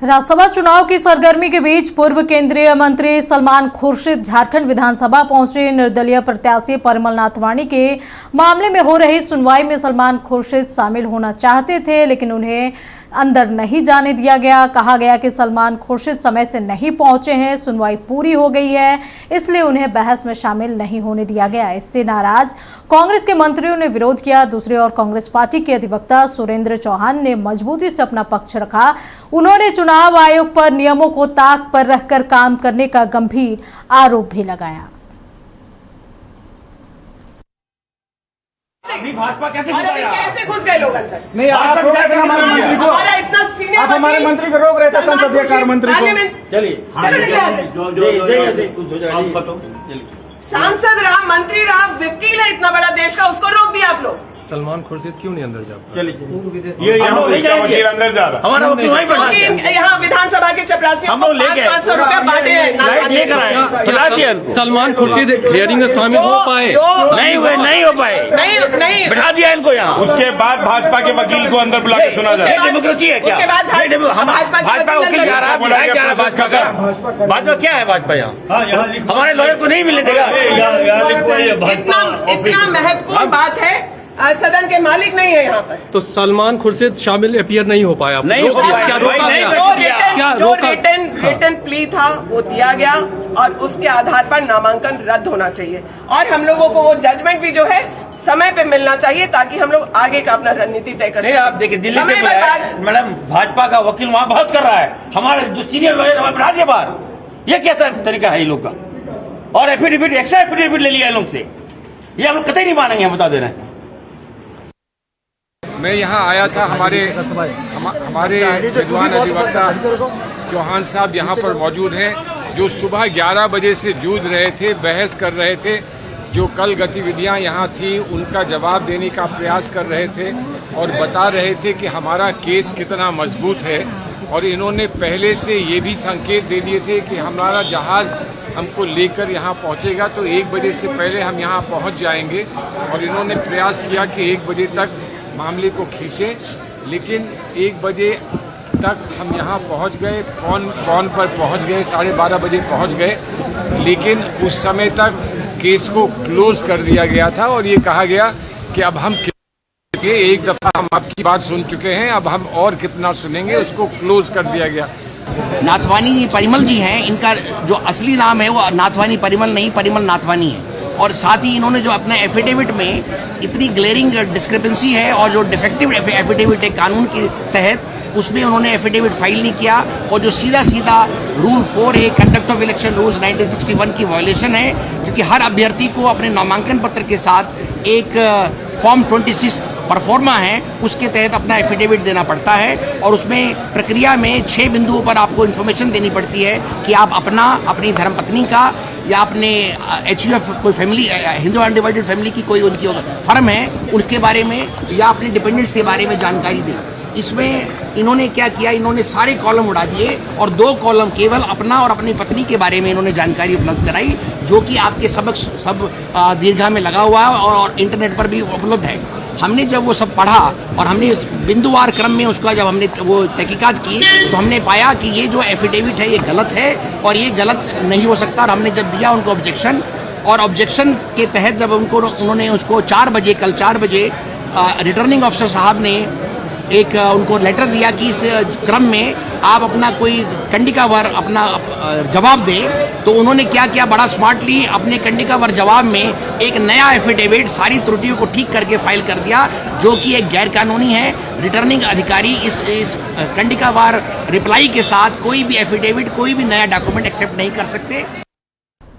राज्यसभा चुनाव की सरगर्मी के बीच पूर्व केंद्रीय मंत्री सलमान खुर्शीद झारखंड विधानसभा पहुंचे। निर्दलीय प्रत्याशी परिमल नाथवाणी के मामले में हो रही सुनवाई में सलमान खुर्शीद शामिल होना चाहते थे, लेकिन उन्हें अंदर नहीं जाने दिया गया। कहा गया कि सलमान खुर्शीद समय से नहीं पहुंचे हैं, सुनवाई पूरी हो गई है, इसलिए उन्हें बहस में शामिल नहीं होने दिया गया। इससे नाराज कांग्रेस के मंत्रियों ने विरोध किया। दूसरी ओर कांग्रेस पार्टी के अधिवक्ता सुरेंद्र चौहान ने मजबूती से अपना पक्ष रखा। उन्होंने चुनाव आयोग पर नियमों को ताक पर रखकर काम करने का गंभीर आरोप भी लगाया। अभी भाजपा कैसे घुस गए लोग अंदर? नहीं, आप रोक रहे थे हमारे मंत्री को। हमारा इतना सीनियर, आप हमारे मंत्री को रोक रहे थे, संसदीय कार्य मंत्री को। चलिए सांसद रहा, मंत्री रहा, वकील है इतना बड़ा देश का, उसको रोक दिया आप लोग। सलमान खुर्शीद क्यों नहीं अंदर जा? चलिए ये यहाँ नहीं जाएंगे, अंदर जा रहा हमारा वकील वहीं बैठा है। यहाँ विधानसभा के चपरासियों हम लोग लेके 500 रुपया बांटे हैं, लेकर आए, खिला दिया उनको। सलमान खुर्शीद हियरिंग में शामिल हो पाए? नहीं हुए, नहीं हो पाए, नहीं बैठा दिया इनको यहाँ। उसके बाद भाजपा के वकील को अंदर बुला के सुना जाए। डेमोक्रेसी है क्या? उसके बाद भाजपा वकील जा रहा है, बुलाया जा रहा है भाजपा का। भाजपा क्या है? भाजपा यहाँ हमारे लॉयर को नहीं मिलने देगा। इतना महत्वपूर्ण बात है, सदन के मालिक नहीं है यहाँ पर। तो सलमान खुर्शीद शामिल अपीयर नहीं हो पाया? नहीं हो पाया, क्या रोका गया? जो रिटन प्ली था वो दिया गया और उसके आधार पर नामांकन रद्द होना चाहिए और हम लोगों को वो जजमेंट भी जो है समय पे मिलना चाहिए ताकि हम लोग आगे का अपना रणनीति तय कर सकें। आप देखिए, दिल्ली से मैडम भाजपा का वकील वहाँ बहस कर रहा है, हमारे जो सीनियर लॉयर हमारे बैठा दिया बाहर। ये कैसा तरीका है ये लोग का? और एफिडेविट, एक्स्ट्रा एफिडेविट ले लिया इन लोग से। ये हम लोग कतई नहीं मानेंगे, हम बता दे रहे हैं। मैं यहाँ आया था, हमारे विद्वान अधिवक्ता चौहान साहब यहाँ पर मौजूद हैं, जो सुबह 11 बजे से जूझ रहे थे, बहस कर रहे थे। जो कल गतिविधियाँ यहाँ थी उनका जवाब देने का प्रयास कर रहे थे और बता रहे थे कि हमारा केस कितना मजबूत है। और इन्होंने पहले से ये भी संकेत दे दिए थे कि हमारा जहाज़ हमको लेकर यहाँ पहुँचेगा तो 1 बजे से पहले हम यहाँ पहुँच जाएंगे। और इन्होंने प्रयास किया कि 1 बजे तक मामले को खींचे, लेकिन 1 बजे तक हम यहाँ पहुँच गए, कौन पर पहुँच गए, 12:30 बजे पहुँच गए, लेकिन उस समय तक केस को क्लोज कर दिया गया था और ये कहा गया कि अब हम एक दफ़ा हम आपकी बात सुन चुके हैं, अब हम और कितना सुनेंगे, उसको क्लोज कर दिया गया। नाथवानी परिमल जी हैं, इनका जो असली नाम है वो नाथवानी परिमल नहीं, परिमल नाथवानी है। और साथ ही इन्होंने जो अपना एफिडेविट में इतनी ग्लेरिंग डिस्क्रिपेंसी है और जो डिफेक्टिव एफिडेविट है कानून के तहत, उसमें उन्होंने एफिडेविट फाइल नहीं किया और जो सीधा रूल 4 है, कंडक्ट ऑफ इलेक्शन रूल्स 1961 की वायलेशन है, क्योंकि हर अभ्यर्थी को अपने नामांकन पत्र के साथ एक फॉर्म 26 परफॉर्मा है, उसके तहत अपना एफिडेविट देना पड़ता है और उसमें प्रक्रिया में 6 बिंदुओं पर आपको इन्फॉर्मेशन देनी पड़ती है कि आप अपनी धर्मपत्नी का या अपने HUF कोई फैमिली, हिंदू अनडिवाइडेड फैमिली की कोई उनकी फर्म है, उनके बारे में या अपने डिपेंडेंट्स के बारे में जानकारी दें। इसमें इन्होंने क्या किया, इन्होंने सारे कॉलम उड़ा दिए और 2 कॉलम केवल अपना और अपनी पत्नी के बारे में इन्होंने जानकारी उपलब्ध कराई, जो कि आपके सब दीर्घा में लगा हुआ है और इंटरनेट पर भी उपलब्ध है। हमने जब वो सब पढ़ा और हमने इस बिंदुवार क्रम में उसका जब हमने वो तहकीकात की तो हमने पाया कि ये जो एफिडेविट है ये गलत है और ये गलत नहीं हो सकता। और हमने जब दिया उनको ऑब्जेक्शन, और ऑब्जेक्शन के तहत जब उन्होंने उसको 4 बजे, कल 4 बजे रिटर्निंग ऑफिसर साहब ने एक उनको लेटर दिया कि इस क्रम में आप अपना कोई कंडिकावर अपना जवाब दें, तो उन्होंने क्या किया, बड़ा स्मार्टली अपने कंडिकावर जवाब में एक नया एफिडेविट सारी त्रुटियों को ठीक करके फाइल कर दिया, जो कि एक गैरकानूनी है। रिटर्निंग अधिकारी इस कंडिकावार रिप्लाई के साथ कोई भी एफिडेविट, कोई भी नया डॉक्यूमेंट एक्सेप्ट नहीं कर सकते।